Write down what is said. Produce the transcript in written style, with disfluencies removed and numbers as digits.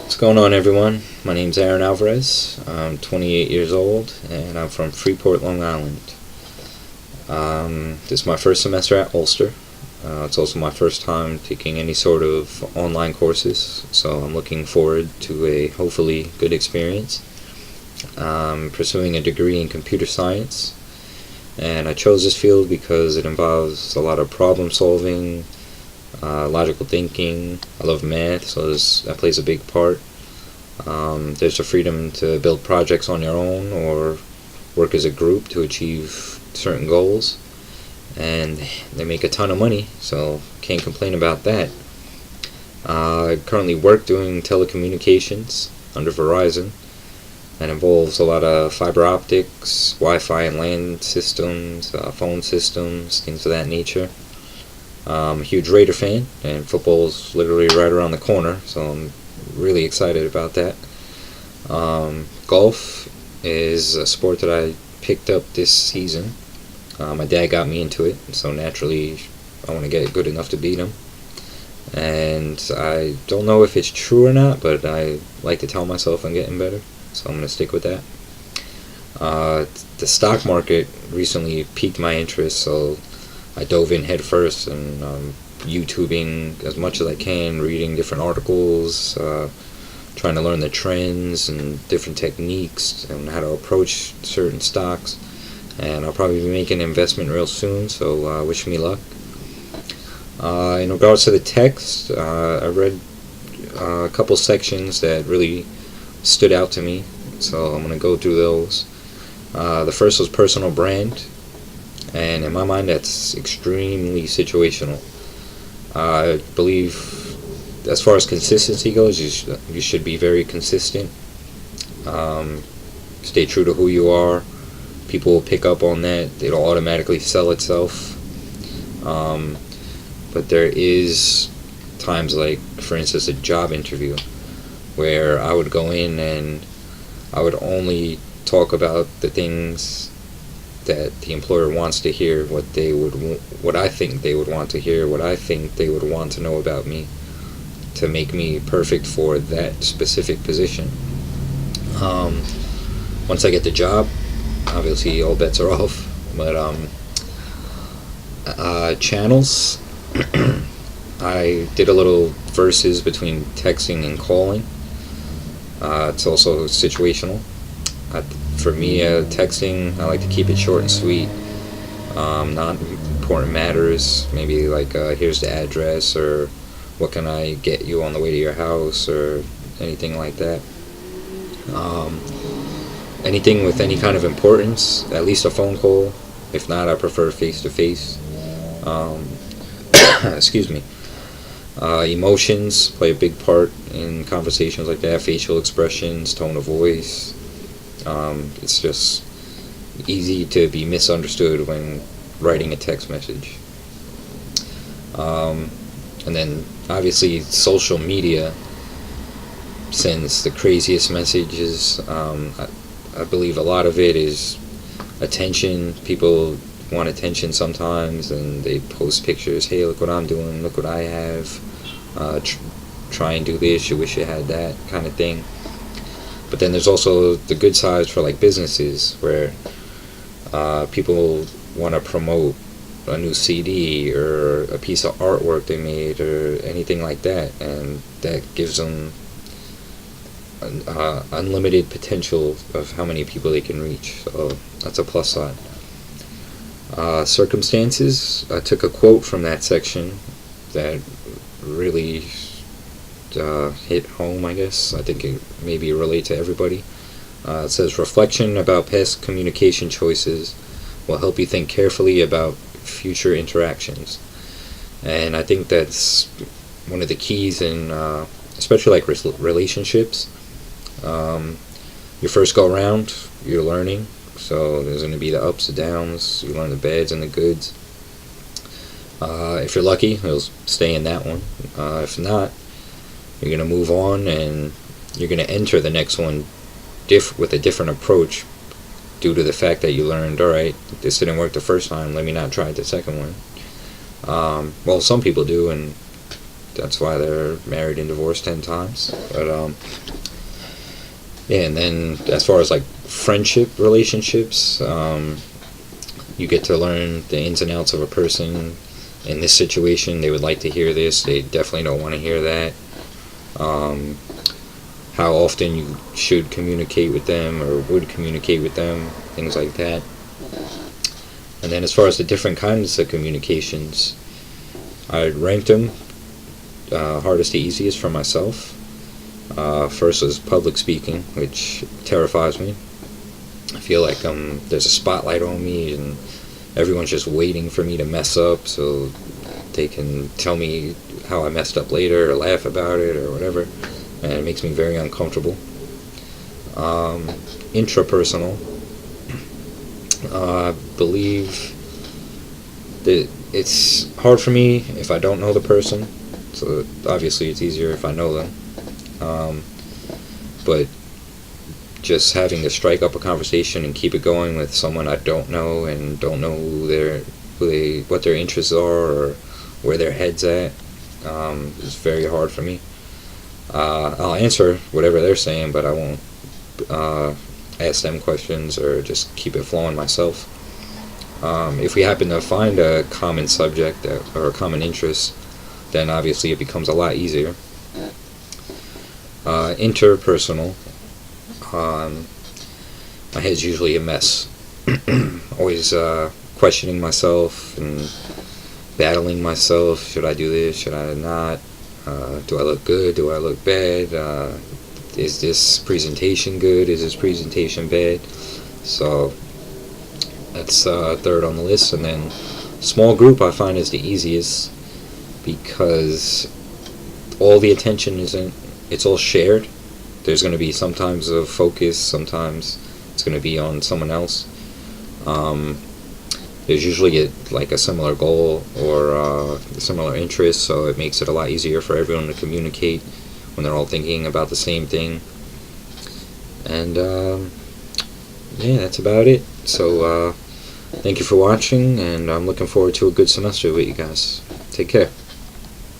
What's going on, everyone? My name's Aaron Alvarez. I'm 28 years old, and I'm from Freeport, Long Island. This is my first semester at Ulster. It's also my first time taking any sort of online courses, so I'm looking forward to a hopefully good experience. I'm pursuing a degree in computer science, and I chose this field because it involves a lot of problem solving, logical thinking. I love math, so that plays a big part. There's the freedom to build projects on your own or work as a group to achieve certain goals, and they make a ton of money, so can't complain about that. I currently work doing telecommunications under Verizon. That involves a lot of fiber optics, Wi-Fi and LAN systems, phone systems, things of that nature. I'm a huge Raider fan, and football's literally right around the corner, so I'm really excited about that. Golf is a sport that I picked up this season. My dad got me into it, so naturally I want to get good enough to beat him. And I don't know if it's true or not, but I like to tell myself I'm getting better, so I'm going to stick with that. The stock market recently piqued my interest, so I dove in head first, and YouTubing as much as I can, reading different articles, trying to learn the trends and different techniques and how to approach certain stocks. And I'll probably be making an investment real soon, so wish me luck. In regards to the text, I read a couple sections that really stood out to me, so I'm going to go through those. The first was personal brand, and in my mind that's extremely situational. I believe as far as consistency goes, you should be very consistent. Stay true to who you are. People will pick up on that. It'll automatically sell itself. But there is times, like for instance a job interview, where I would go in and I would only talk about the things that the employer wants to hear, what I think they would want to hear, what I think they would want to know about me to make me perfect for that specific position. Once I get the job, obviously all bets are off. But channels, I did a little versus between texting and calling. It's also situational. For me, texting, I like to keep it short and sweet. Not important matters, maybe like here's the address, or what can I get you on the way to your house, or anything like that. Anything with any kind of importance, at least a phone call. If not, I prefer face-to-face. Excuse me. Emotions play a big part in conversations like that. Facial expressions, tone of voice. It's just easy to be misunderstood when writing a text message. And then obviously social media sends the craziest messages. I believe a lot of it is attention. People want attention sometimes, and they post pictures. Hey, look what I'm doing. Look what I have. Try and do this. You wish you had that, kind of thing. But then there's also the good sides for like businesses, where people want to promote a new CD or a piece of artwork they made or anything like that, and that gives them unlimited potential of how many people they can reach. So that's a plus side. Circumstances, I took a quote from that section that really hit home, I guess. I think it maybe relate to everybody. It says, reflection about past communication choices will help you think carefully about future interactions. And I think that's one of the keys in especially like relationships. Your first go around, you're learning, so there's going to be the ups and downs. You learn the bads and the goods. If you're lucky, you'll stay in that one. If not, you're going to move on, and you're going to enter the next one with a different approach, due to the fact that you learned, alright, this didn't work the first time, let me not try it the second one. Well, some people do, and that's why they're married and divorced 10 times. But yeah, and then as far as like friendship relationships, you get to learn the ins and outs of a person. In this situation, they would like to hear this. They definitely don't want to hear that. How often you should communicate with them or would communicate with them, things like that. And then as far as the different kinds of communications, I ranked them hardest to easiest for myself. First was public speaking, which terrifies me. I feel like there's a spotlight on me and everyone's just waiting for me to mess up so they can tell me how I messed up later or laugh about it or whatever, and it makes me very uncomfortable. Intrapersonal, I believe that it's hard for me if I don't know the person, so obviously it's easier if I know them. But just having to strike up a conversation and keep it going with someone I don't know and don't know what their interests are or where their head's at, is very hard for me. I'll answer whatever they're saying, but I won't ask them questions or just keep it flowing myself. If we happen to find a common subject or a common interest, then obviously it becomes a lot easier. Interpersonal, my head's usually a mess. Always questioning myself and battling myself. Should I do this? Should I not? Do I look good? Do I look bad? Is this presentation good? Is this presentation bad? So that's third on the list. And then small group I find is the easiest because all the attention it's all shared. There's going to be sometimes a focus, sometimes it's going to be on someone else. There's usually a similar goal or similar interest, so it makes it a lot easier for everyone to communicate when they're all thinking about the same thing. And yeah, that's about it. So thank you for watching, and I'm looking forward to a good semester with you guys. Take care.